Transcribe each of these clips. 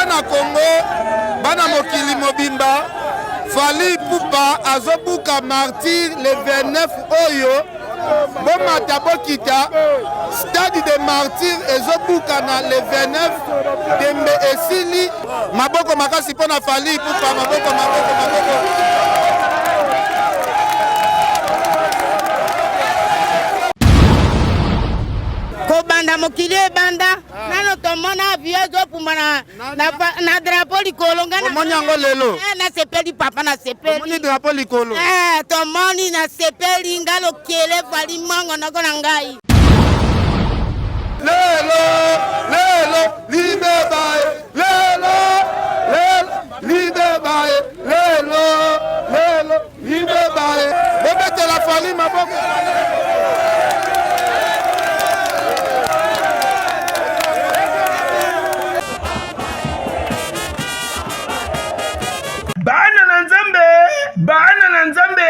bana Congo bana mokili mobimba Fally Ipupa azobuka martyr le 29 oyo bomata bokita stade de martyr ezobukana le 29 dembe esili maboko makasi mpona Fally Ipupa maboko. Kobanda mokili ebanda nano tomona avion ezopuma na drapeau likolo ngana tomoni yango lelo nasepeli papa nasepeli tomoni drapeau likolo tomoni nasepeli ngalo kele Fally mongo nako na ngai lelo libe bae lelo libe bae lelo libe bae bobetela Fally maboko. Bana na nzambe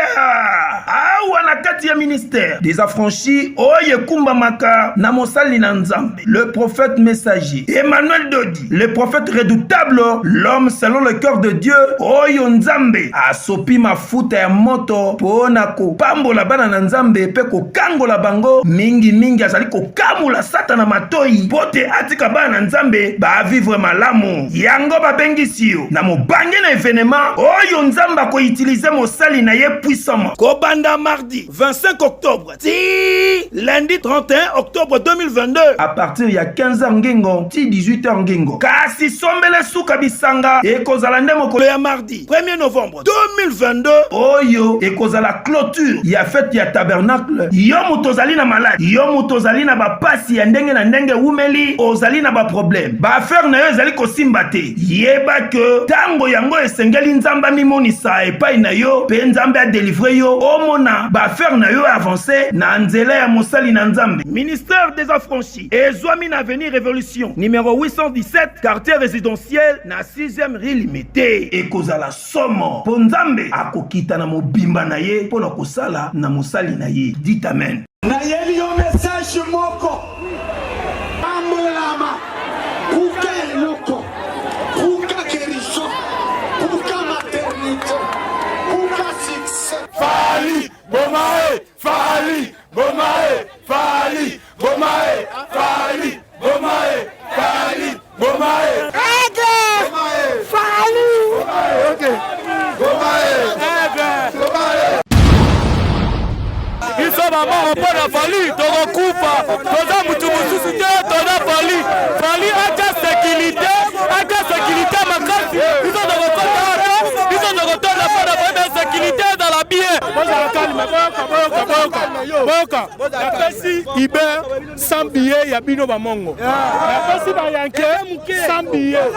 awa na kati ya ministère des affranchis oye kumba maka na mosali na nzambe le prophète messager Emmanuel Dodi le prophète redoutable l'homme selon le cœur de Dieu oyo nzambe asopi mafuta ya moto pona ko pambola bana na nzambe pe ko kangola bango mingi azali ko kamula satana matoi pote atika bana na nzambe ba vivre malamu yango babengisi yo na mobange na événement oyo nzamba ko utiliser mosali na ye puissamment kobanda mardi 25 octobre ti lundi 31 octobre 2022 à partir ya 15h ngengo ti 18h ngengo kasi sombele suka bisanga ekozala nde mokolo ya mardi 1er novembre 2022 oyo ekozala clôture ya fête ya tabernacle yo mutozali na malade yo mutozali na bapasi ya ndenge na ndenge umeli ozali na ba problème ba affaire na yo ezali kosimba te yeba ke tango yango esengeli nzamba mimonisa epai na yo pe nzambe a délivrer yo omona ba affaire na yo avancé na nzela ya mosali na nzambe. Ministère des affranchis ezwami na avenue Révolution numéro 817 quartier résidentiel na 6e rue Limité ekozala somo po nzambe akokita na mobimba na ye pona kosala na mosali na ye. Dit amen. Na yeli yo message moko amolama puka eloko puka keriso puka maternité puka succès Fally bomae Fally bomae Fally bomae Fally bomae Fally bomae Fally OK bomae Iso mama mpona Fally tokokufa toza mutu mususu te toza Fally aja sécurité makasi iso tokotona mpona sécurité ezala bien boka napesi Iber 100 billets ya bino bamongo napesi bayanke 100 billets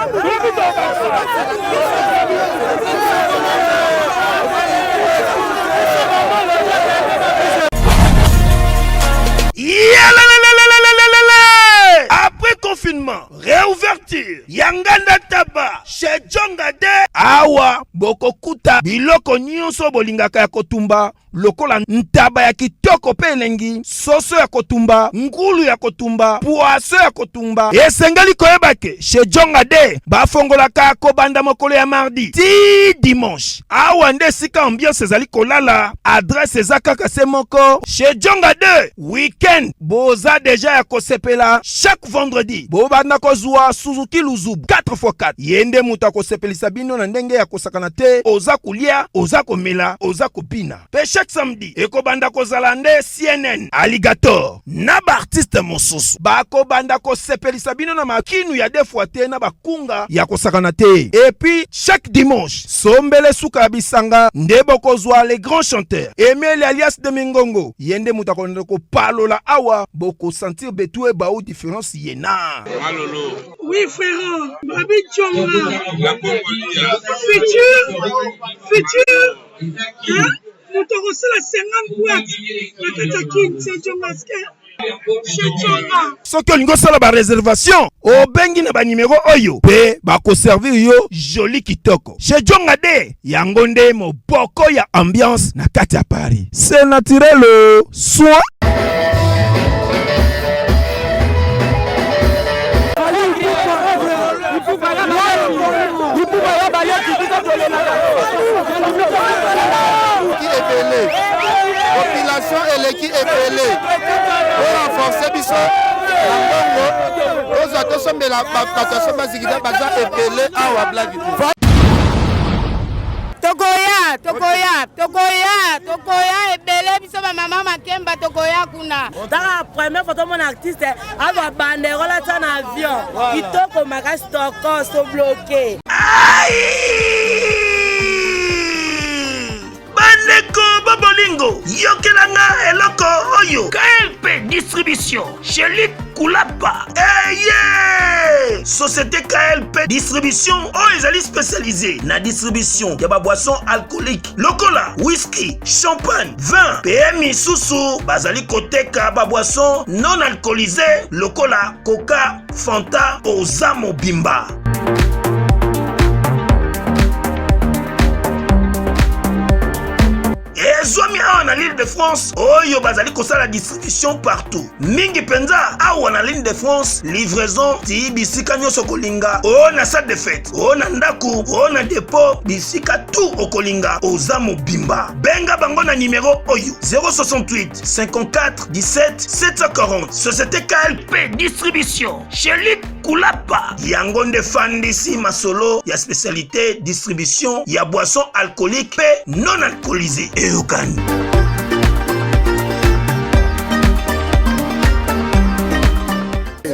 Après confinement, réouverture, Yanganda Taba, chez Djongade, Awa, Bokokuta, Biloko Nyonso Bolingaka ya Kotumba, lokola ntaba ya kitoko pe elengi, soso ya kotumba, ngulu ya kotumba, poaso ya kotumba, esengali koyebake, chez Djongade, bafongolaka kobanda mokolo ya mardi, ti dimanche, awa nde sika ambiance ezali kolala, adresse ezakaka se moko, chez Djongade, weekend, boza deja ya kosepela, chaque vendredi, bobanda kozwa Suzuki Luzubu, 4x4, yende muta kosepelisa bino na ndenge ya kosakana te, oza kulia, oza komela, oza kopina. Pe chaque samedi, ekobanda kozala nde CNN, Alligator, na ba artiste mosusu, bakobanda kosepelisa bino na makinu ya defuate na bakunga ya kosakana te. Et puis, chaque dimanche, sombele suka bisanga, nde bokozwa les grands chanteurs, Emile alias de Mingongo, yende muta ko palola awa, boko sentir betue ba ou différence yena. Malolo. Oui frère, Babi Tchonga. Futur. Hein? Nous t'avons la 50 boîtes. La Katakin, c'est Tchongaske. Soki olingo sala ba réservation obengi na ba numéro oyo pe bako servir yo joli kitoko chez Djongade yango nde moboko ya ambiance na kati ya Paris. C'est naturel soin. ebele population eleki ebele orenforce biso na mbongo ozwa tosombela bato aso bazikida baza ebele awa blagi tokoya ebele biso bamama makemba tokoya kuna taka première fois tomona artiste azwa banderola tia na avion kitoko makasi toko so bloke bandeko babolingo yokelanga eloko oyo KLP distribution chez Luc Kulapa société KLP distribution oyo ezali spécialisée na distribution ya boisson alcoolique lokola whisky champagne vin PMI susu bazali koteka boisson non alcoolisée lokola coca fanta oza mobimba. Ezwami awa na l'île de France oyo bazali kosala distribution partout mingi penza awa na l'île de France livraison ti bisika nyonso kolinga o na salle de fête o na ndaku o na dépôt bisika tout okolinga oza mobimba benga bango na numéro oyo 068 54 17 740 société KLP distribution chez Luc Kulapa yango nde fandisi masolo ya spécialité distribution ya boisson alcoolique pe non alcoolisée Eukani.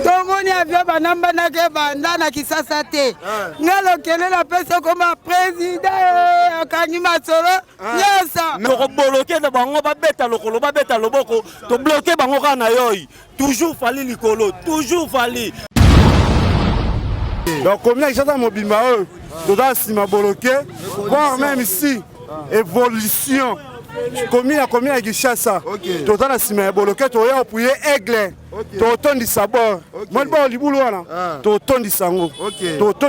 tomoni avio banambanake banda na kisasa te ngalokele na pesa koma président akangi masolo nyonso tokoboloke na bango babeta lokolo babeta loboko tobloke bango kaka na yoi toujours fali likolo toujours fali donc comme na kisasa mobimba oyo toza nsima boloke voire même ici évolution komi ya Kinshasa toza na nsima ya boloke toya opuye aigle totondisa bor moni bao libulu wana totondisa yango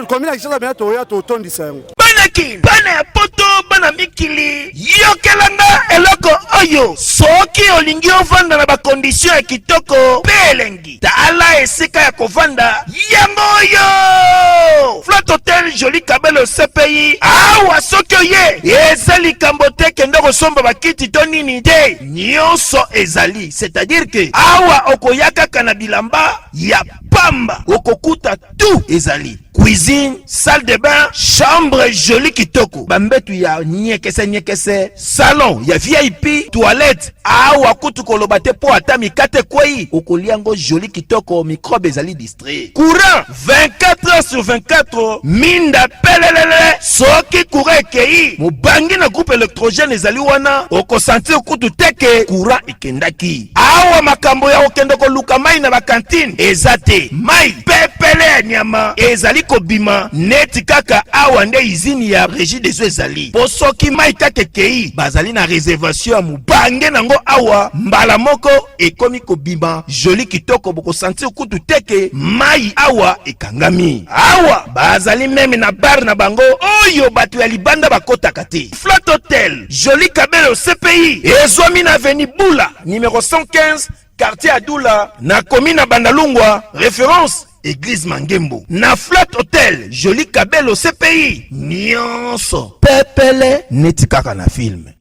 komi na Kinshasa bena toya totondisa yango banaki bana ya poto bana mikili yokelanga eloko oyo soki olingi ovanda na bakondisio ya kitoko pe elengi tala esika ya kovanda yango oyo Flat Hotel Joli Kabelo CPI awa soki oye eza likambo te kende kosomba bakiti to nini te nyonso ezali c'est-à-dire que awa okoya kaka na bilamba ya pamba okokuta tout ezali cuisine, salle de bain, chambre jolie kitoko. Bambetu ya nyekese, salon ya VIP, toilette. Awa kutu kolobate po ata mikate kwei. Okoliango jolie kitoko, microbe ezali distrait. Courant 24 heures sur 24. Minda pelelele. Soki courant ekei. Mubangi na groupe électrogène ezali wana. Oko sentir kutu teke. Courant ekendaki. Awa makambo ya okendoko luka mai na bakantine. Ezate. Mai pepele nyama. Ezali kobima neti kaka awa nde izini ya régie des eaux ezali po soki mai kaka kei bazali na réservation ya mubange nango awa mbala moko ekomi kobima joli kitoko boko sentir kutu teke mai awa ekangami awa bazali meme na bar na bango oyo bato ya libanda bakotaka te Flat Hotel Joli Kabelo CPI ezwami na avenue Bula numéro 115 quartier Adoula na commune Bandalungwa référence Église Mangembo. Na Flat Hotel Joli Kabelo CPI nyonso pepele neti kaka na film.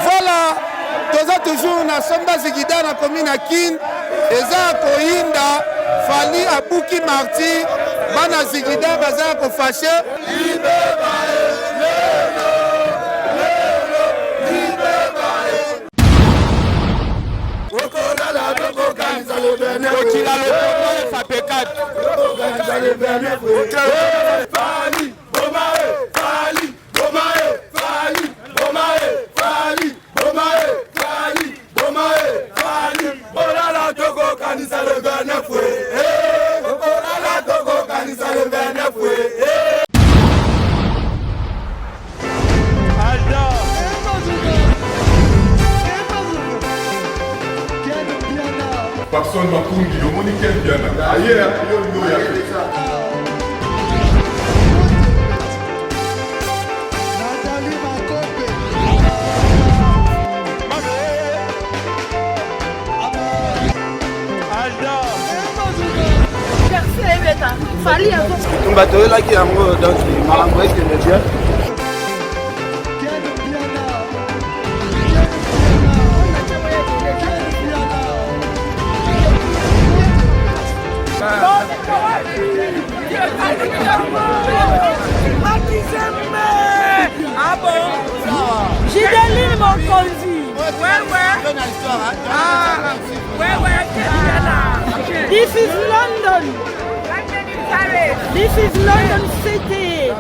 Voilà, toza toujours na somba zigida na commune na Kin eza koinda fali abuki marti bana zigida baza ko fâché Personne m'a conduit, le monde est bien. Ailleurs, il y a Percé ebeta fali yango bato oyelaki yango donc makambo ekende bien. Ah bon? Gideline Mokonzi. This is London. This is London City.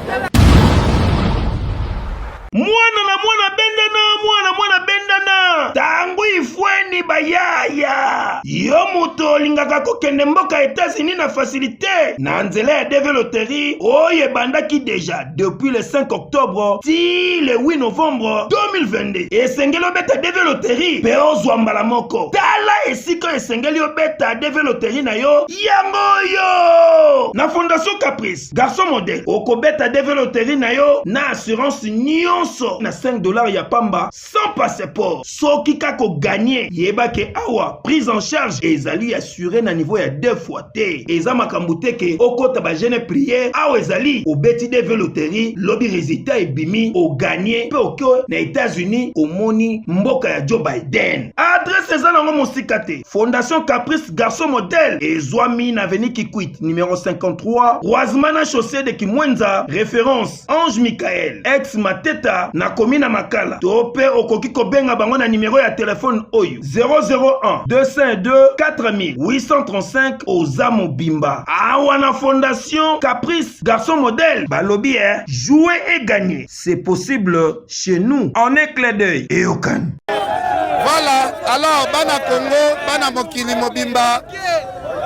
mwana bendana tangu ifweni bayaya yo moto olingaka kokende mboka États-Unis na facilité na nzela ya developeri oyo ebandaki deja depuis le 5 octobre ti le 8 novembre 2022 esengeli obeta developeri mpe ozwa mbala moko tala esika esengeli obeta developeri na yo yango yo na Fondation Caprice garçon modèle okobeta developeri na yo na assurance nyonso na $5 ya pamba sans passeport soki kako gagner yebake awa prise en charge ezali assuré na niveau ya 2 fois te eza makambo te ke okota ba jeune prière awa ezali obeti developeri lobi résultat ebimi o gagner pe okyo na États-Unis omoni mboka ya Joe Biden adresse eza nango mosika te Fondation Caprice garçon modèle ezwami na avenue Kikwit numéro 53 Rosemana chaussée de Kimwenza référence Ange Michael ex Mateta na komina Makala tope okoki kobenga bango na numéro ya téléphone oyo 001 252 4835 oza mobimba awa na Fondation Caprice garçon modèle balobi jouer et gagner c'est possible chez nous en un clin d'œil et aucun. Voilà, alors bana Congo bana mokili mobimba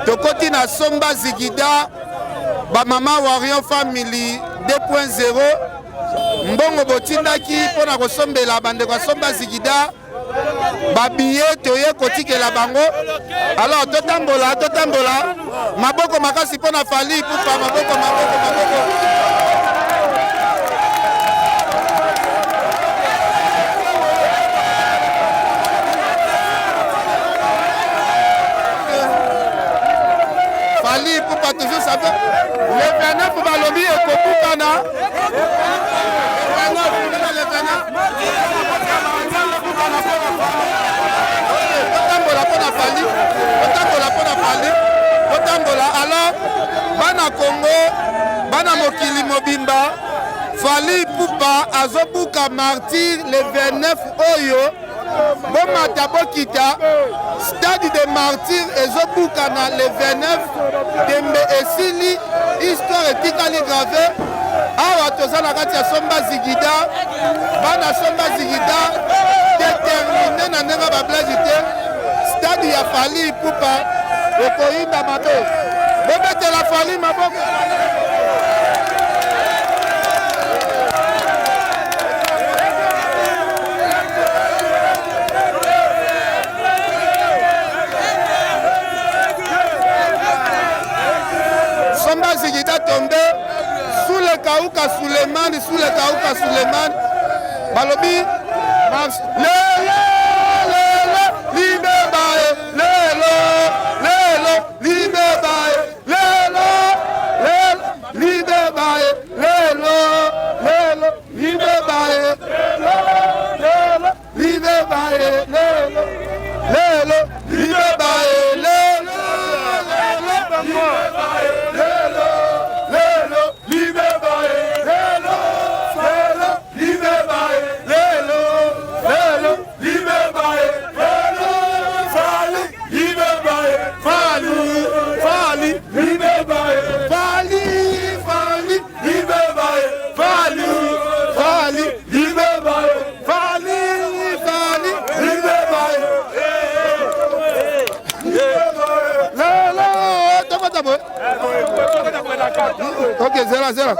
tokoti na somba zigida ba mama Warrior Family 2.0 mbongo botindaki pona kosombela bande kwa somba zigida babiye toye kotikela bango alors totambola maboko makasi pona fali pupa maboko fali pupa toujours ça fait le 29 balobi ekopukana alors bana Congo bana mokili mobimba Fali Pupa azobuka martyr le 29 oyo bomata bokita stade de martyr ezobukana le 29 dembe esili histoire etikali grave awa toza na kati ya somba zigida bana somba zigida déterminé na ndenge bablage te stade ya Fali Pupa ekoyinda mabe bobetela Fali maboko somba zigida tombé sous le Kauka Suleiman balobi ok, zéro.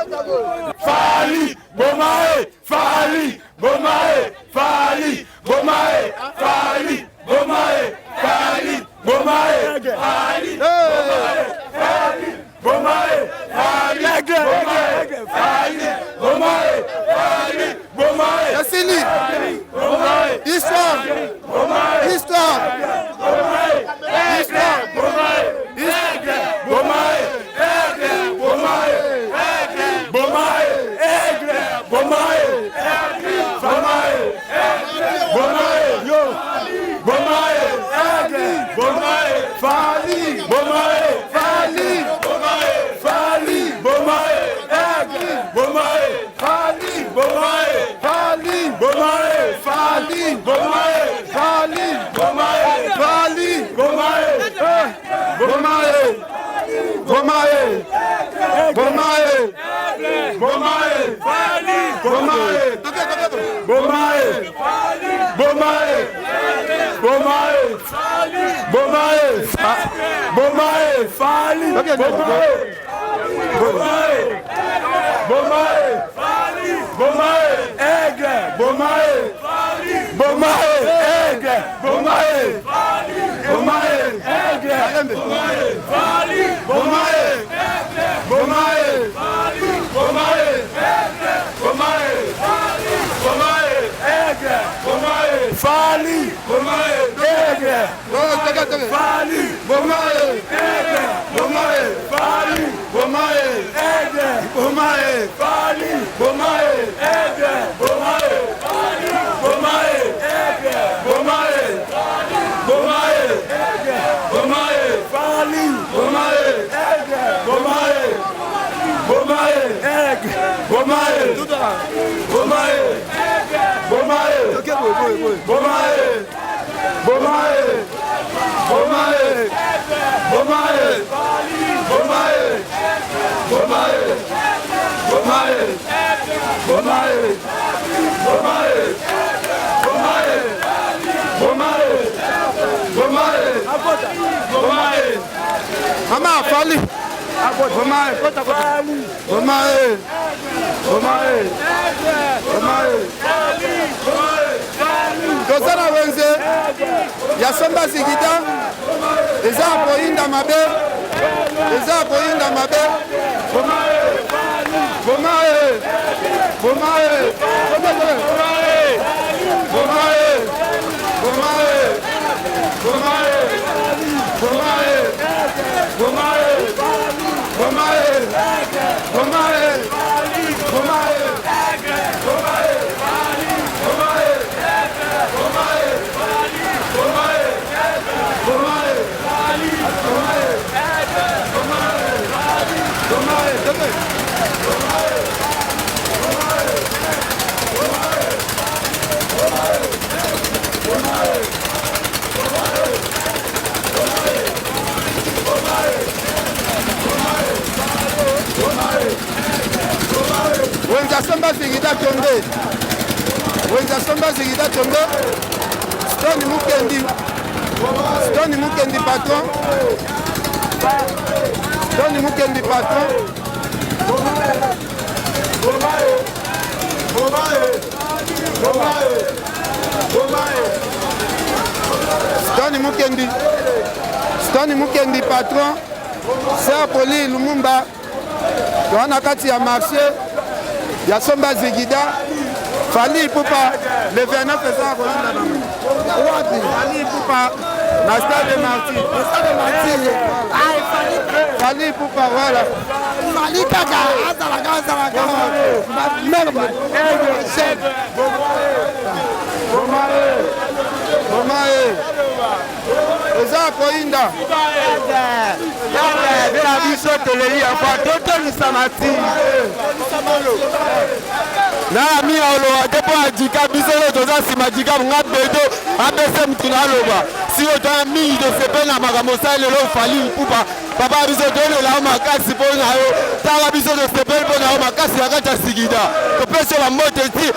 Fali, Bomae, Fali, Bomae, Fali, Bomae, Fali, Bomae, Fali, Bomae, Fali, Fali, Bomae, Fali, Fali, Bomae, Fali, Bomae, Yassili, histoire, Bomae, Bomae, Bomae, Bomae, Bomae, Bomae, Bomae, Bomae, Bomae, Bomae, Fali, Bomae, Bomae, Bomae, Bomae, Aigle, Bomae, Bomae, Aigle, Bomae, Bomae, Aigle, Bomae, Bomae, Bomae, Bomae, Bomae, Bomae, Aigle, Bomae, Fali, Bomae, Aigle, Fali, Bomae, Aigle, Bomae, Fali, Bomae, Aigle, Bomae, Fali, Bomae, Aigle, Bomae, Fali, Bomae, Aigle, Bomae, Bomae, Aigle, Bomae, Fali, Bomae, Aigle, Bomae, Bomae, Aigle, Bomae, Bomae, Bomae, Bomae, Bomae, Bomae, Bomae, Bomae, Bomae, Bomae, Bomae, Bomae, Bomae, Bomae, Bomae, Mama Fali, Bomae, Bomae, Bomae, Bomae, Dozana wenze, Yasomba Sigida, eza koinda mabe, eza koinda mabe, Bomae, Bomae, Bomae, Bomae, Bomae, Bomae, Bomae, Bomae, Bomae, Bomae, Bomae, Bomae, Wenzasomba Sigida Tonde, Wenzasomba Sigida Tonde, Stone Mukendi, Stone Mukendi patron, Stone Mukendi patron, Stone Mukendi, Stone Mukendi patron, Sir Poli Lumumba, Toana kati ya marché, Yasomba Zigida, Fali Poupa, le 29 eza kolinda na wapi? Fali Poupa, na Stade de Martyrs. Fali Poupa, voilà. Fali kaka, azalaka. Merde. Bomae. Eza kolinda. Na biso teleli afa toto lisamati. Na mi olowa depo adika biso le toza sima dika nga bedo abese mutuna aloba si oto mi de sepe na magamosa le lo Fali Poupa papa biso dole la makasi pona yo tala biso de sepe pona yo makasi akata Sigida to pese la mote ti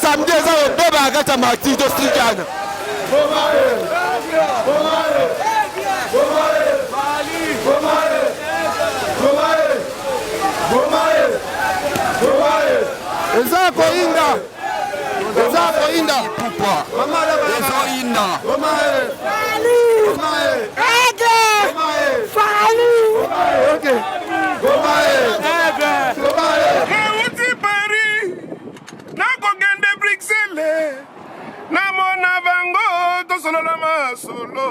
samedi za beba akata mati to Sigana Eza koinda Poupa Eza inda Fali okay Nauti Paris nakogende Bruxelles namona bango tosolola masolo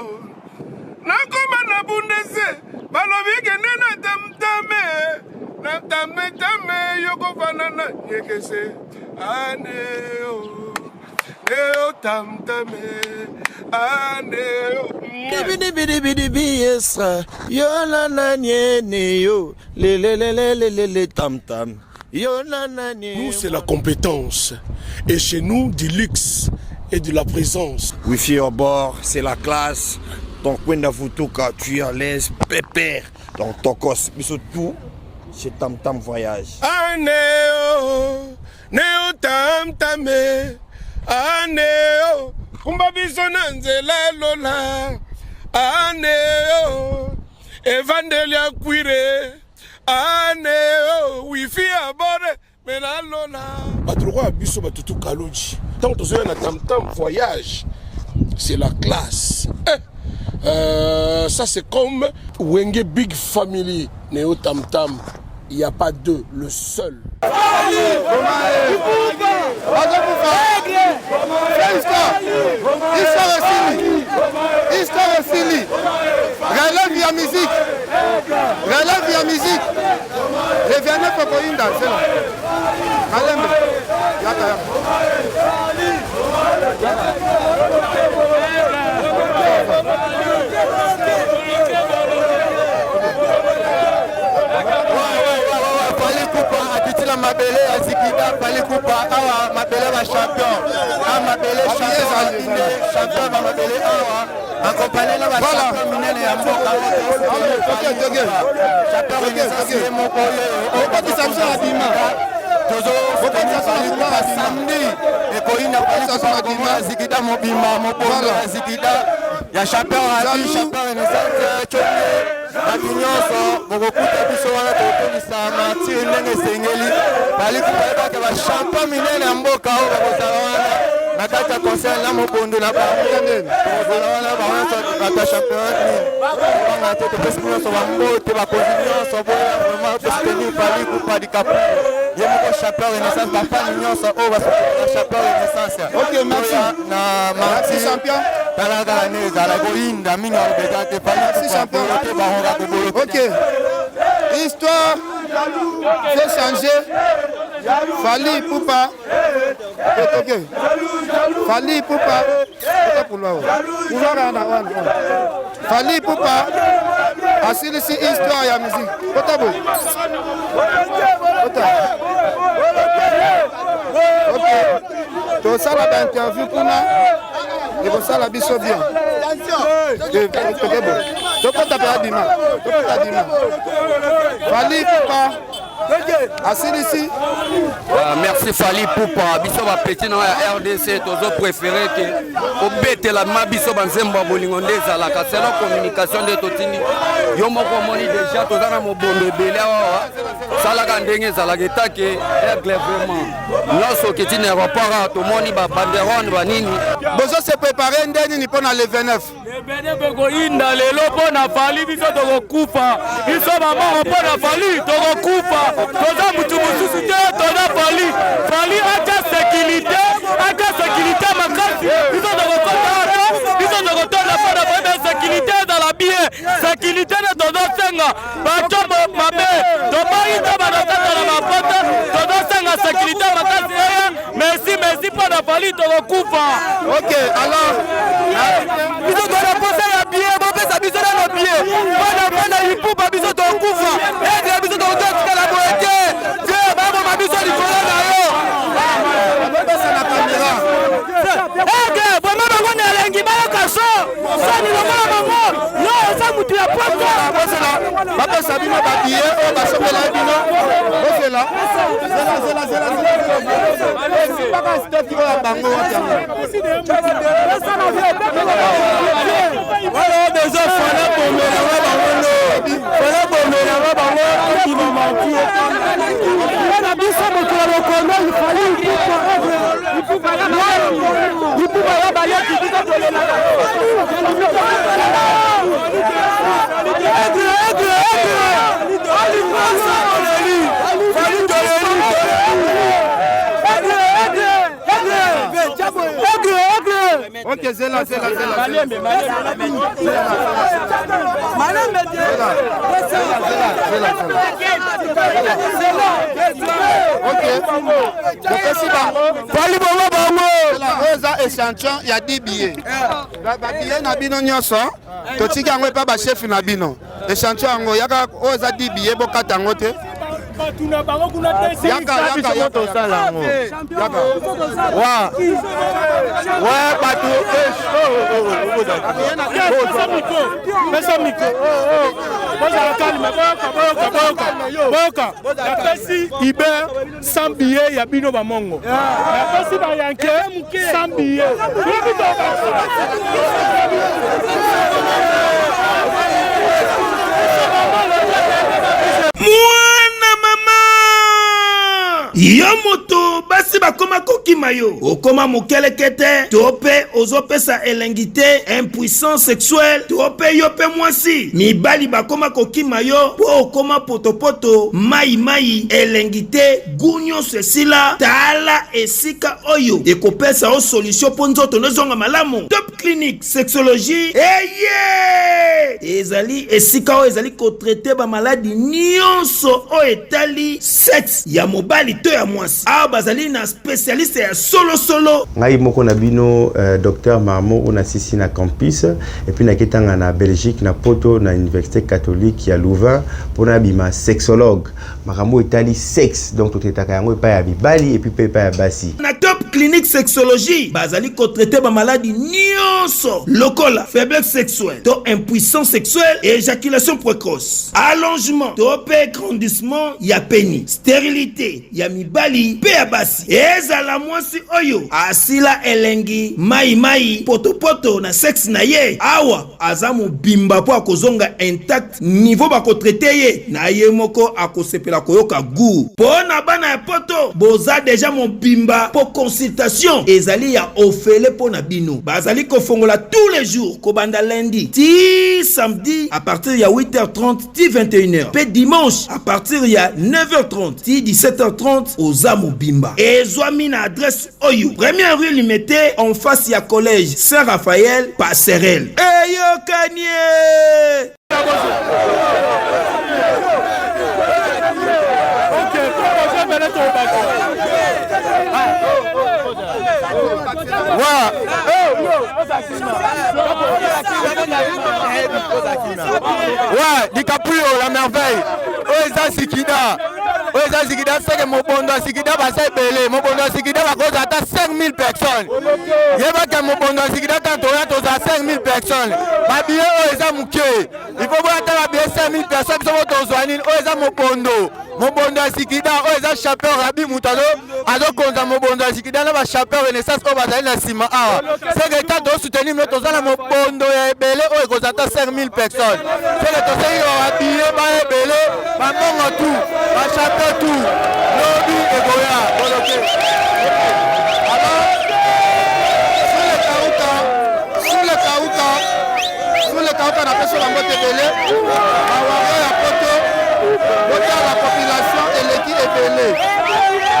nakoma na bundese balobi kende na tamtame yokofana na nyekese aneo neo tamtame aneo Bidi yo la la nye yo le tam yo la la nye. Nous c'est la compétence et chez nous du luxe et de la présence. Wifi au bord, c'est la classe. tonton Kwenda Futuka, tu es à l'aise, pépère. Donc Tokos, biso tout, c'est Tam Tam Voyage. Aneo, neo tam tame, aneo, kumba biso nanzela lola, aneo, evandelia cuire, aneo, wifi abore, mena lola. Batroua biso batutu kaloji. Tant que tu es un Tam Tam Voyage, c'est la classe. Ça c'est comme Wenge Big Family, Neo Tam Tam. Il n'y a pas deux, le seul. Histoire Fili. Relève la musique. Relève la musique. Les Vianney Pokoinda, c'est là. Malembe. Yaka. Mabele Azikida Palikupa Awa Mabele va champion Mabele champion Mabele Awa accompagné la champion minene ya mboka champion moko okoti Samson Adima tozo samedi ekoina Samson Adima Azikida mobimba mobolo Azikida ya champion Renaissance bato nyonso bokokuta biso wana tokolisa martir ndenge esengeli bali koyebaka bachampion minene ya mboka oyo bakozala wana na kati ya conseil na mobondo na bakozala wana bawanso bato champion banga te topesi nyonso bambote bakonzi nyonso boya vraiment tosoutenir bali kupa dikapu ye moko champion Renaissance bafani nyonso oyo basopela champion Renaissance na martir champion talaka la nez à la goinda minga obeta te fali te bahora kobolo. OK. Histoire fait changer. Fali Poupa. OK. Fali Poupa. Pour là. Fali Poupa. Asile si histoire ya musique. Potabo. OK. To sala ba interview kuna. Et pour ça, la biso bien. Fali Poupa. Assis merci Fali Poupa. Biso va péter dans la RDC. Tozo préféré que au bête la mabiso banzemba bolingonde zalaka. C'est la communication de Totini. Yo moko moni déjà tozana mo bondo belé awa. Salaka ndenge zalaka take aigle vraiment. Nyonso ketine aéroport to moni ba banderone ba nini. Bozo se préparer ndeni ni pona le 29. Le 29 ko inda lelo pona Fali biso to kufa. Biso mama pona Fali to kufa. Toza mutu mususu te toza Fali. Fali aja sécurité makasi. Biso to kota biso to kota la pona sécurité dans la bien. Sécurité de toza senga. Ba chombo mabe. To bayi to ba na mapota. Toza senga sécurité makasi. Merci pour la Fali to kufa. OK, alors biso to la posa ya bien, bo pesa biso na bien. Bana ipupa biso to kufa. Et biso to tika la boete. Dieu baba mabiso likolo na yo. Baba na caméra. Eh, vraiment bango na lengi ba kaso. Sani lokolo bango. No, sa mutu ya poko. Baba sabino ba billet o ba somela bino. O fela. Baba stop ko bango wa tango. Voilà des autres fallait bomber OK, c'est là. Échantillon, il y a 10 billets. Les billets na bino nyonso, totika yango pa ba chef na bino. Échantillon yango yaka oza 10 billets bokata yango te. napesi Iber 100 billets ya bino bamongo napesi bayanke 100 billets mwana mama yo moto basi bakoma kokima yo okoma mokeleke te to mpe ozopesa elengi te impuissance sexuelle to mpe yo mpe mwasi mibali bakoma kokima yo po okoma potopoto mai elengi te gu nyonso esila tala esika oyo ekopesa o solution mpo nzoto nozonga malamu. Top Clinique Sexologie eye ezali esika oyo ezali kotraite bamaladi nyonso oyo etali sexe ya mobali to ya mwasi awa bazali na spécialiste ya solo ngai moko na bino docteur Marmo on sisi na campus et puis na ketanga na Belgique na Poto na université catholique ya Louvain pour na bima sexologue makambo etali sexe donc totetaka yango epa ya mibali et puis epa ya basi. Na Top Clinique Sexologie bazali ko traiter ba maladie nyonso lokola faiblesse sexuelle to impuissance sexuelle et éjaculation précoce allongement to pe grandissement ya pénis stérilité ya mibali pe ya basi ezala mwasi oyo asila elengi mai poto na sexe na ye awa aza mobimba po akozonga intact niveau bako traiter ye na ye moko akosepela koyoka gu pona bana ya poto boza déjà mobimba po consultation ezali ya ofele pona bino bazali kofongola tous les jours kobanda lundi ti samedi à partir ya 8h30 ti 21h pe dimanche à partir ya 9h30 ti 17h30 oza mobimba ezwami na adresse oyo première rue Limité en face ya collège Saint-Raphaël Passerelle eyo kanye. Ouais, DiCaprio, la merveille. Oza Sikida. Oza Sikida, c'est que mon bondo Sikida va s'épeler. Mon bondo Sikida va causer à 5000 personnes. Il y a que mon bondo Sikida à 5000 personnes. Ma billet, Oza Mouké. Il faut voir la billet 5000 personnes qui sont au Zoanine. Oza Mobondo. Mon bondo Sikida, Oza Chapeur Rabi Moutalo. Alors qu'on a mon bondo Sikida, là, va Chapeur Renaissance, on va aller dans Sima. C'est que tu dois soutenir notre zone à mon bondo et belé, on est à 5000 personnes. C'est que tu sais, on va habiller, va belé, va manger tout, va chapeau tout, lobby et goya. Alors, sur le Kauka, on appelle ça la motte belé, à poto, la population et l'équipe est belé.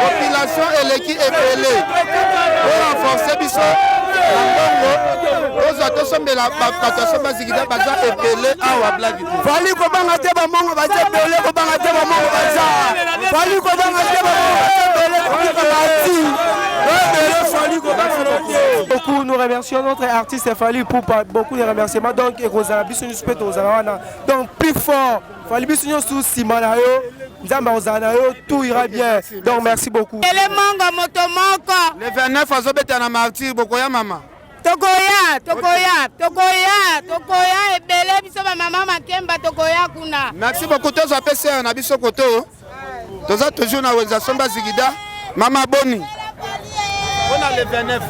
Population et l'équipe est belé. Pour renforcer biso. Fali kobanga te ba mongo ba te belé kobanga te ba mongo ba za. Fali kobanga te ba mongo ba te beaucoup nous remercions notre artiste Fali pour beaucoup de remerciements donc et Rosala biso nous spéto Rosala donc plus fort Fali biso nous sous Simana yo Nzamba Rosala yo tout ira bien donc merci beaucoup. Le mongo motomoko le 29 azobeta na martyr bokoya mama Tokoya ebele biso ba mama makemba tokoya kuna. Merci beaucoup toza pesa na biso koto. Toza toujours na organisation bazigida mama boni. Pour le 29.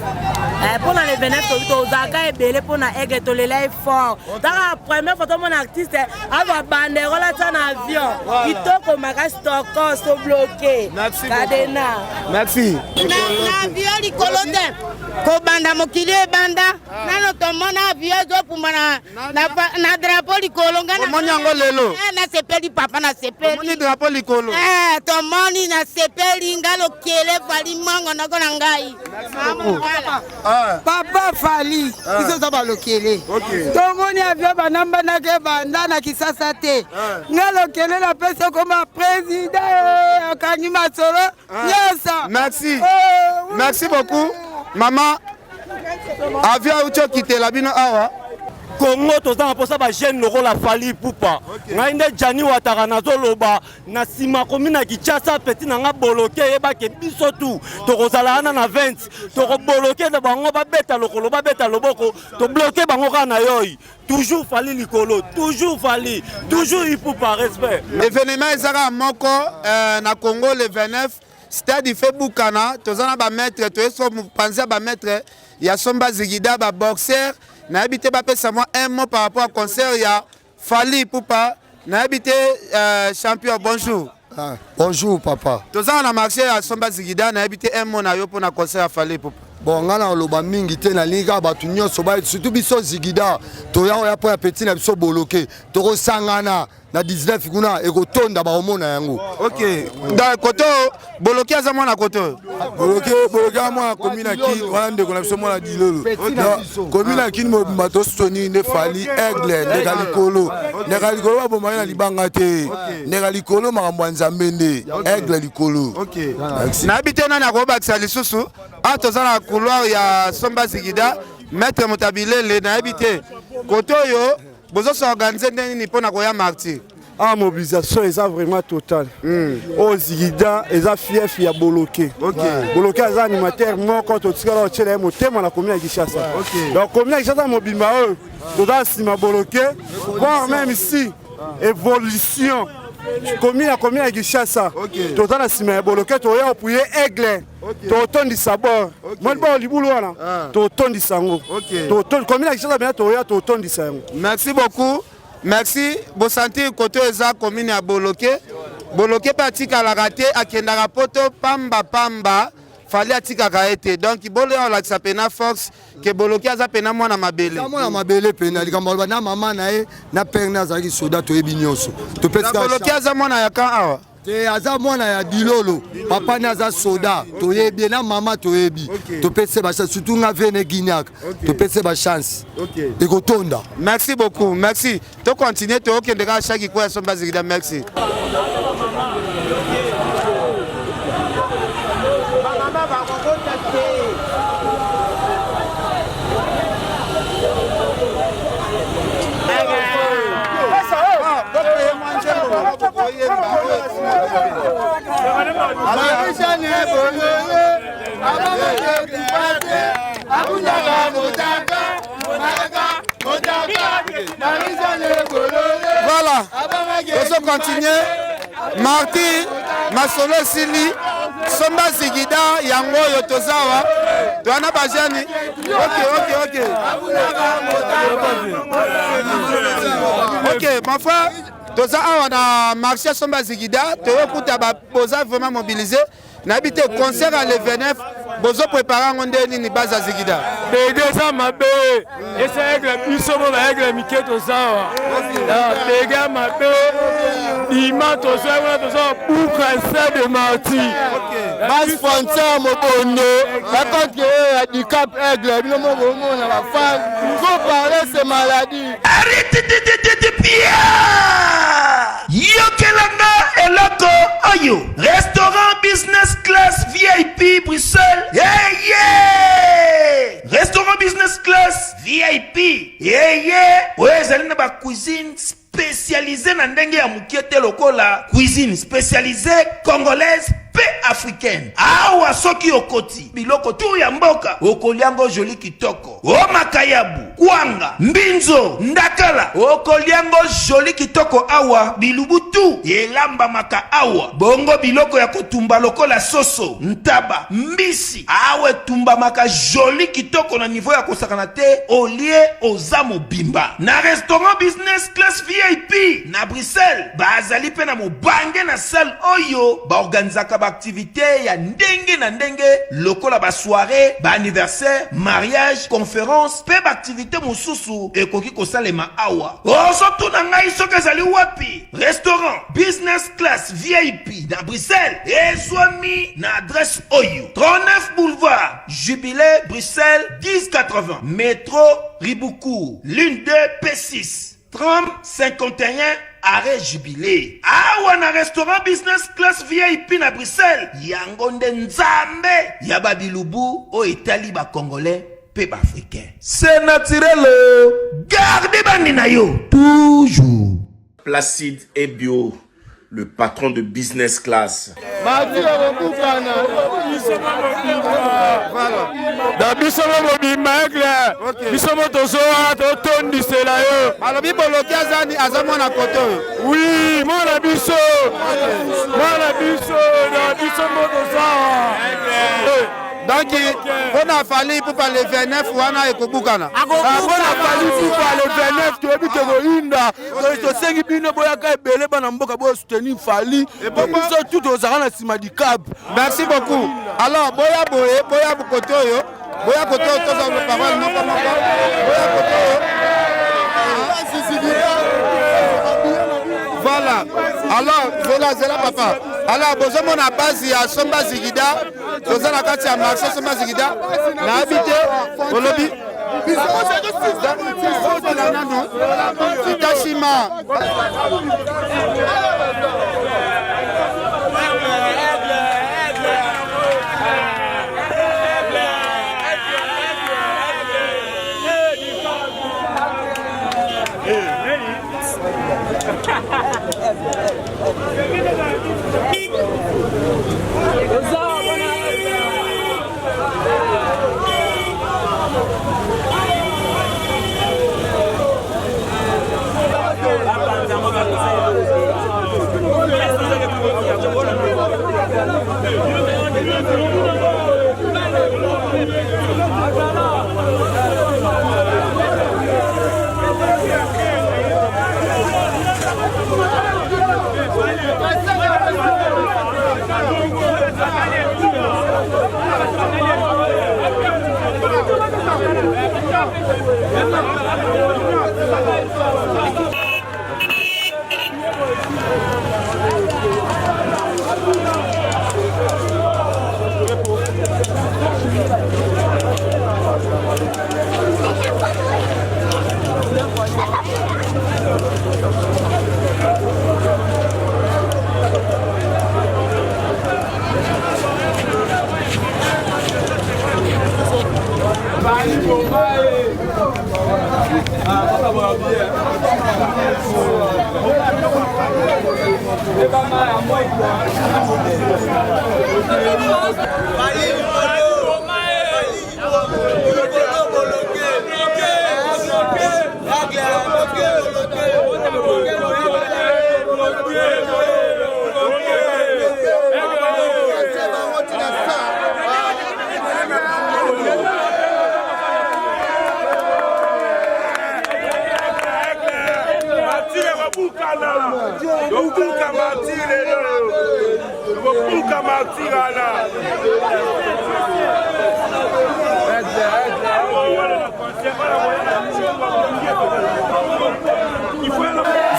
Pour le 29 tozaka ebele pour na ege tolela fort. Dans la première photo mon artiste ava banderola na avion. Kitoko makasi toko so bloqué. Cadena. Merci. Na avion likolote. Ko banda mokili banda nano tomona avion zo pumana na drapeau likolo ngana. Monyango lelo. Na sepeli papa na sepeli. Moni drapeau likolo. Tomoni na sepeli ngalo kele Fali mango na kona ngai. Papa Fali biso za balokele tongoni avion banamba na ke banda na kisasa te ngalokele na pesa koma président akangi masolo nyasa. Merci. Merci beaucoup. Maman, avion ucho kite la bino awa. Congo tozanga posa ba jeune loko la Fally Ipupa ngai nde Jani Ouattara nazoloba na sima komi na Kinshasa petit nanga boloke yeba ke biso tu tokozala ana na 20 tokoboloke na bango babeta lokolo babeta loboko to bloquer bango kana yoyi toujours Fally likolo toujours Fally toujours Ipupa respect événement ezaka moko na Congo le 29 stade fait Boukana tozana ba maître toyeso mupanza ba maître ya Somba Zigida ba boxer na habité ba pesa moi un mot par rapport au concert ya Fally Ipupa na habité champion bonjour. Bonjour papa. Tozana na marché ya Somba Zigida na habité un mot na yo pour na concert ya Fally Ipupa. Bon ngana oloba mingi te na linga batu nyonso ba surtout biso Zigida toya ya po ya petit na biso boloke toko sangana na 19 kuna ekotonda ba omona yango. OK. Dans koto boloke aza mwana koto. Boloke mwana komina ki wana ndeko na biso mwana dilolo. Komina ki mo bato soni ne Fally aigle ne galikolo. Ne galikolo ba bomana na libanga te. Ne galikolo makambo nzambe nde aigle likolo. OK. Na habité na ko bakisa lisusu. Ah tozana couloir ya Somba Zigida maître Motabilele na habité koto yo bozo s'organiser ndeni pona koya martyr. Ah mobilisation eza vraiment totale. O Zigida eza fief ya boloke. OK. Boloke eza animateur moko totikala otchela motema na commune ya Kinshasa. Donc commune ya Kinshasa mobimba eux toza sima boloke voire même ici évolution commune ya Kinshasa toza na sima ya boloke toya opuye aigle totondisa bord moi ba libulu wana totondisa ngo commune ya Kinshasa bien toya totondisa yango. Merci beaucoup. Merci. Bon sentir côté eza commune ya boloke. Boloke patika la raté akendaka poto pamba Fally atikaka ete. Donc bolo on la pena force que boloke aza pena mwana mabele. Mwana mabele pena likambo na mama na ye na père na zaki soda to yebi nyonso. To pesa boloke aza mwana ya kan awa. Te aza mwana ya dilolo papa na za soda to yebi na mama to yebi to pese ba chance surtout nga vene Guignac to pese ba chance ekotonda. Merci beaucoup. Merci. To continuer to okende ka chaque kwa Somba Zigida merci. Voilà, on continue. Marty, Masolo Sili, Somba Zigida, Yango Yotozawa, Douana Bajani. Ok. Ok, mon frère, Toza on a marché Somba Zigida, Toyo Kuta Boza vraiment mobilisé. N'habite concert à l'E29, Bozo préparant on est ni base à Zigida. Déjà ma bé, et c'est aigle, ils sont aigle, Mickey Tozawa. Déjà ma bé, il m'a Tozawa, pour français de Marty. Bas sponsor Mobondo, par contre, handicap aigle, il y a la femme, il faut parler de ces maladies. Arrêtez de Pierre! Yokelanga Eloko Oyo, restaurant business class VIP Bruxelles. Yeah! Restaurant business class VIP. Yeah! Ouais, zali na ba cuisine spécialisée na ndenge ya mukiete lokola cuisine spécialisée congolaise pe africaine. Awa soki okoti biloko tu ya mboka okoliango joli kitoko. O makayabu, kwanga, mbinzo, ndakala okoliango joli kitoko awa bilubutu elamba maka awa. Bongo biloko ya kotumba lokola soso, ntaba, mbisi. Awe tumba maka joli kitoko na niveau ya kosakana te olie ozamo bimba. Na restaurant business class VIP na Bruxelles bazali pe na mobange na salle oyo ba organizaka activité ya ndenge na ndenge lokola ba soirée, ba anniversaire, mariage, conférence, pe ba activité mosusu ekoki kosalema awa. Oso tuna ngai soki ezali wapi? Restaurant business class VIP na Bruxelles ezwami na adresse oyo 39 boulevard Jubilé Bruxelles 1080 métro Riboucourt l'une 2 P6 30 51 arrêt Jubilé. Awa na restaurant business class VIP na Bruxelles yango nde nzambe ya babilubu o etali ba congolais peuple africain. C'est naturel. Gardez Bandinayo toujours. Placide et Bio, le patron de Business Class. Donc, on a fallu pour parler le 29 ou on a écouté. On a fallu pour parler le 29 tu as vu que Inda to sengi bino boya ka belé bana mboka boya soutenir Fali et tout aux arana sima di cap. Merci beaucoup. Alors boya kotoyo boya kotoyo to ça le parole non pas boya kotoyo. Voilà. Alors c'est là papa. Alors bozo mona base ya Somba Zigida. Toza na kati ya marché Somba Zigida. Na habité au lobby. Kitashima.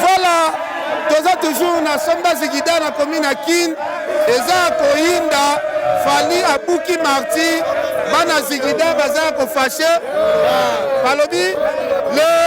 Voilà, toujours na Somba Zigida na commune à Kin, eza koinda Fali Abuki Marti, bana Zigida baza ko fâché, balobi le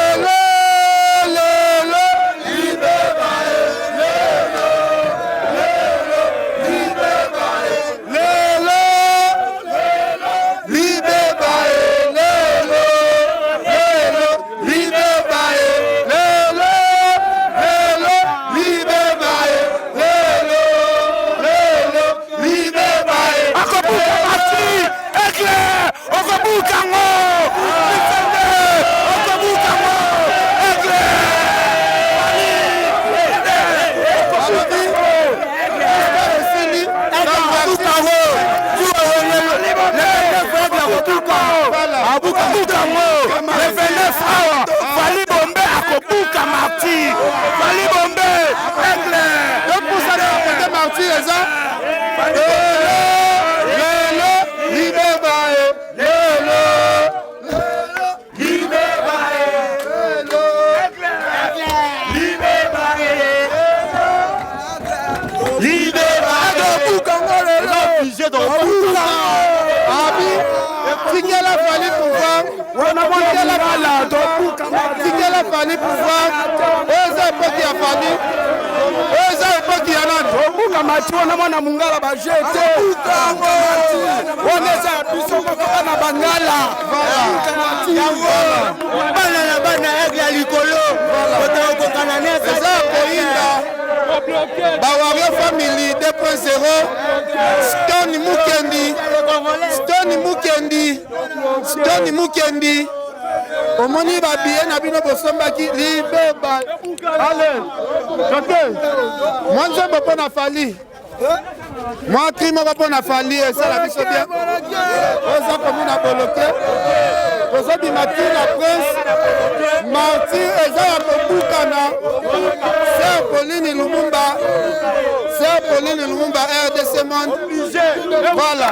Buka Mati wana mwana mungala ba jete. Wana za biso moko na bangala. Buka Mati. Bana na bana ya likolo. Otoko kananesa za koinda. Bawario Family 2.0 Stone Mukendi omoni babiye na bino bosombaki libeba ale toke mwanzo bopo na fali mwa crime bopo na fali esala biso bien oza komona boloke tozobima tina prince martir eza ya kobukana Sœur Pauline Lumumba RDC Monde voilà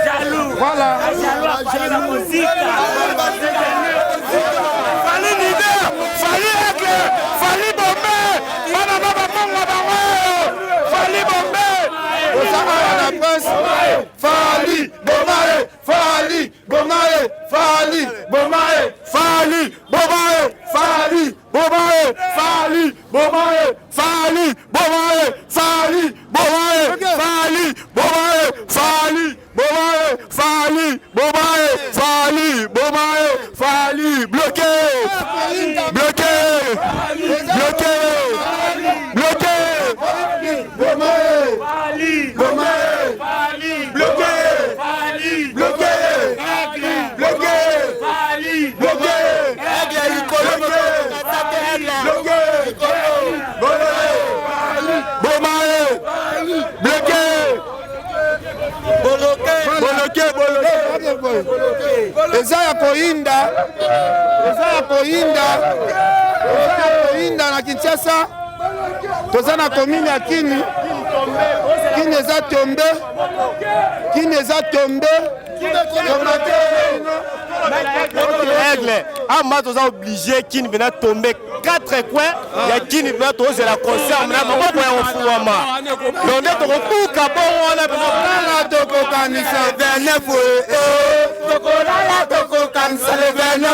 jaloux voilà la musique fallait leader fallait aigle fallait bomber bana baba kongo bango fallait bomber osanga na presse fali bomae fali bomae fali bomae fali bomae fali bomae fali bomae fali bomae fali bomae fali bomae fali bomae fali bomae fali bomae fali bloqué bloqué bloqué bloqué bomae fali bomae fali bloqué fali bloqué bloqué fali bloqué eza ya koyinda na Kinshasa toza na commune ya Kini eza tombe Aigle, Amma toza obligé Kini vena tomber 4 coins ya Kini vena toza la concert na moko ya ofuama donc tokokuka bon wana bena toko kanisa 29 tokolala toko kanisa 29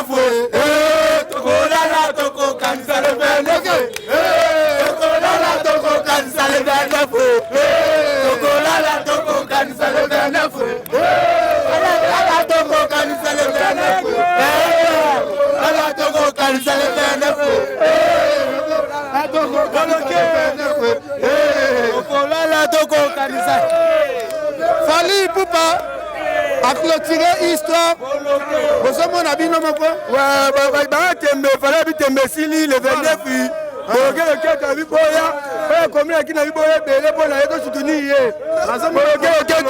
tokolala toko kanisa 29 tokolala toko kanisa 29 tokolala toko kanisa 29 Fali Poupa a clôturé histoire. Vous avez mon habit non moko? Ouais, bah tembe, fallait bi tembe sili le 29 Boloke le kete a biboya, commune qui n'a biboya belé pour la to soutenir. Boloke le kete,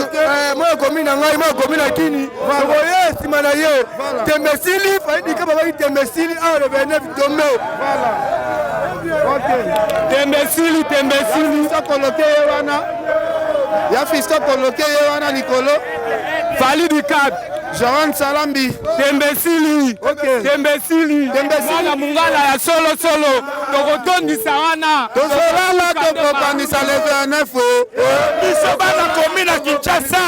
moi commune ngai, moi commune Kini. Boye simana ye. Tembe sili, fallait dire que baba tembe sili a le 29 tombé. Voilà. OK. Tembe sili, ça coloqué wana. Ya fisto coloqué wana Nicolo. Fali du cadre. Joran Salambi. Tembesili. Okay. Tembesili. Mwana mungala ya solo. Tokotondisa wana. Tozolala tokopandisa le 29. Biso bana komina Kinshasa.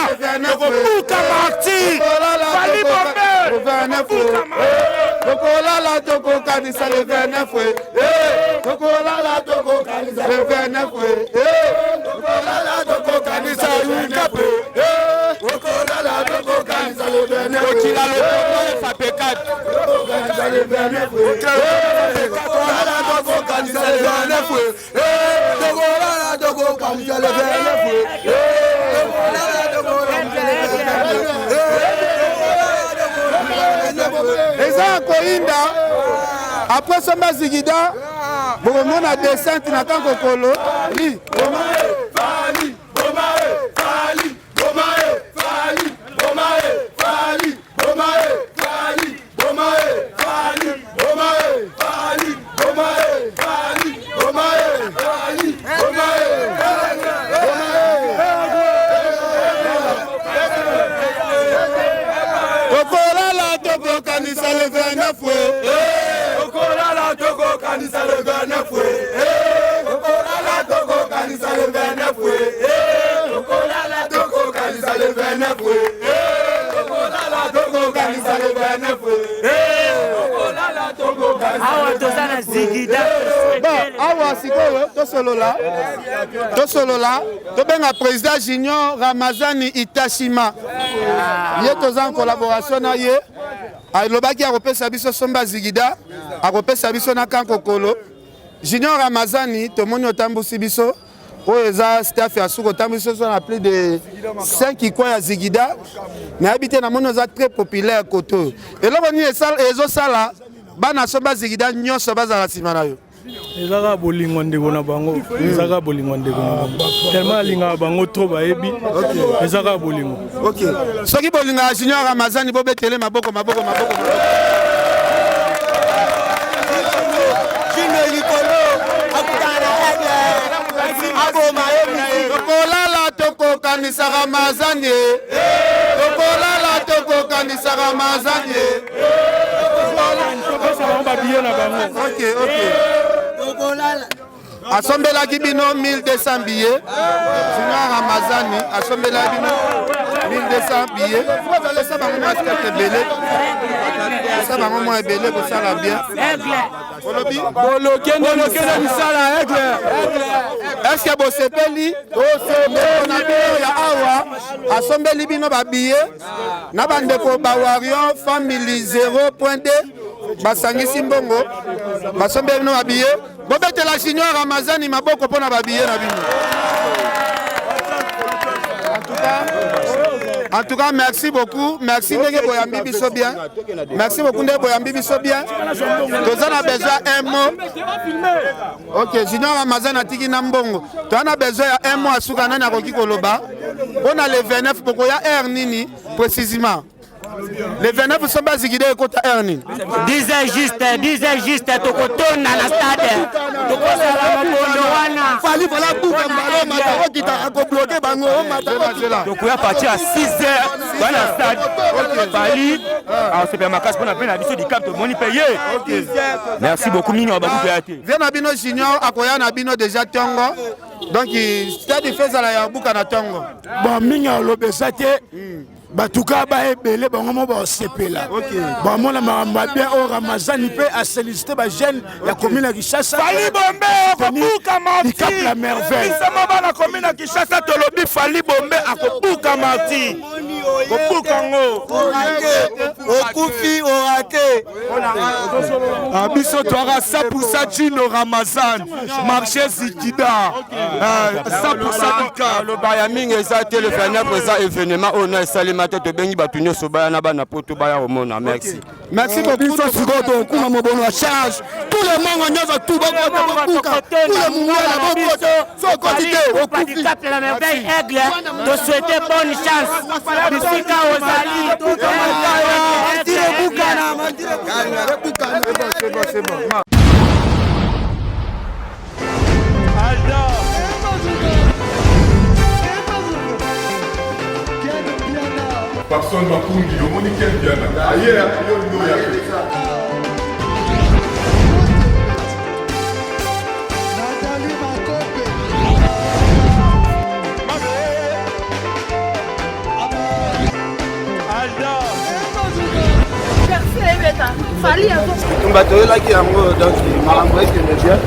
Tokobuka marti. Fali bombe. Le 29. Tokolala tokokandisa le 29. Tokolala tokokandisa le 29. Tokolala tokokandisa l'Ukape. Tokolala tokokandisa le 29. Okila le ça pécade. Tokokandisa le 29. Tokolala tokokandisa le 29. Tokolala tokokandisa le 29. Tokolala tokokandisa le 29. Eza koinda après Samba Zigida bomona descente na kanko kolo li bomae fali bomae fali bomae fali bomae fali bomae fali bomae fali bomae fali bomae fali bomae fali bomae Okolala toko kanisa le 29 Okolala toko kanisa le 29 Tokolala toko kanisa le 29 Tokolala toko kanisa le 29 Tokolala toko kanisa le 29 Tokolala toko kanisa awa tozana zigida awa sikoyo tosolola tobenga président Junior Ramazani Itashima ye toza en collaboration na ye alobaki akopesa biso somba zigida akopesa biso na kankokolo Junior Ramazani tomoni otambusi biso oyo eza staff ya suko otambusi biso na plus de 5 ikwa ya zigida nayebi te namoni oza très populaire koto eloko nini ezosala bana so bazigida nyonso bazala nsima na yo ezaka bolingo ndeko na bango ezaka bolingo ndeko na bango tellement alingaka bango trop bayebi ezaka bolingo soki bolingo ya Junior Ramazani bobetele maboko tokolala tokokanisa Ramazani tokolala tokokanisa Ramazani asombelaki bino 1200 billets Junior Ramazani asombelaki bino 1200 billets esa bango maskate ebele esa bango mwa ebele kosala bien bolokende misala aigle eske bosepeli na bino ya awa asombeli bino babillet na bandeko bawarion family 0.2 basangisi mbongo basombeli bino babillet bobetela Junior Ramazani maboko mpona babillet na bino. En tout cas, merci beaucoup. Merci de Boyambi Bissobien. Merci beaucoup de Boyambi Bissobien. Nous avons besoin d'un mot. Ok, Junior Ramazan a tiki Nambongo. Tu as besoin d'un mot à Soukana Naroki Koloba. On a les 29 pour qu'il y a un nini précisément. Les 29 sont basés guidés côté Ernin. Disais juste, Tokotona la stade. Tokosala Mokondwana. Fali voilà bouka malo mataro qui t'a bloqué bango mataro. Donc on va partir à 6h dans la stade. Fali en supermarché pour appeler la biso du cap de moni payé. Merci beaucoup Mino Babu Péaté. Viens Nabino Junior akoya Nabino déjà Tongo. Donc stade fait à la bouka na Tongo. Bon Minga lobesate. Batuka ba ebele bango mo ba sepela. Ba mona maramba bien au Ramazani pe a sollicité ba jeune ya commune ya Kishasa. Fali Bombe akobuka marti. Cap la merveille. Sama ba la commune ya Kishasa tolobi Fali Bombe akobuka marti. Kobuka ngo. Okufi orate. Abiso toara 100% Junior Ramazan. Marché Zikida. 100% Ika. Le Bayaming ezate le final présent événement on a salé tête de Bengi Batunyo Sobaya Nabana Poto Baya au monde. Merci. Merci beaucoup. Tout le monde charge. Tout le monde a tout le la merveille aigle. De souhaiter bonne chance. Bisika Ozali. C'est bon. Personne m'a conduit, le monde est bien là. Ailleurs, il y a Fali bato elaki yango donc makambo ekende bien.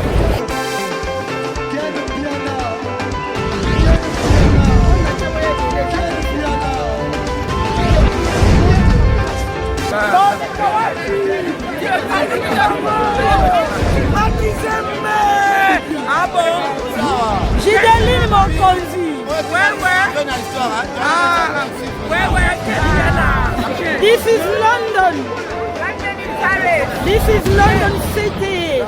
Ah bon? Gideline Mokonzi. This is London. This is London City.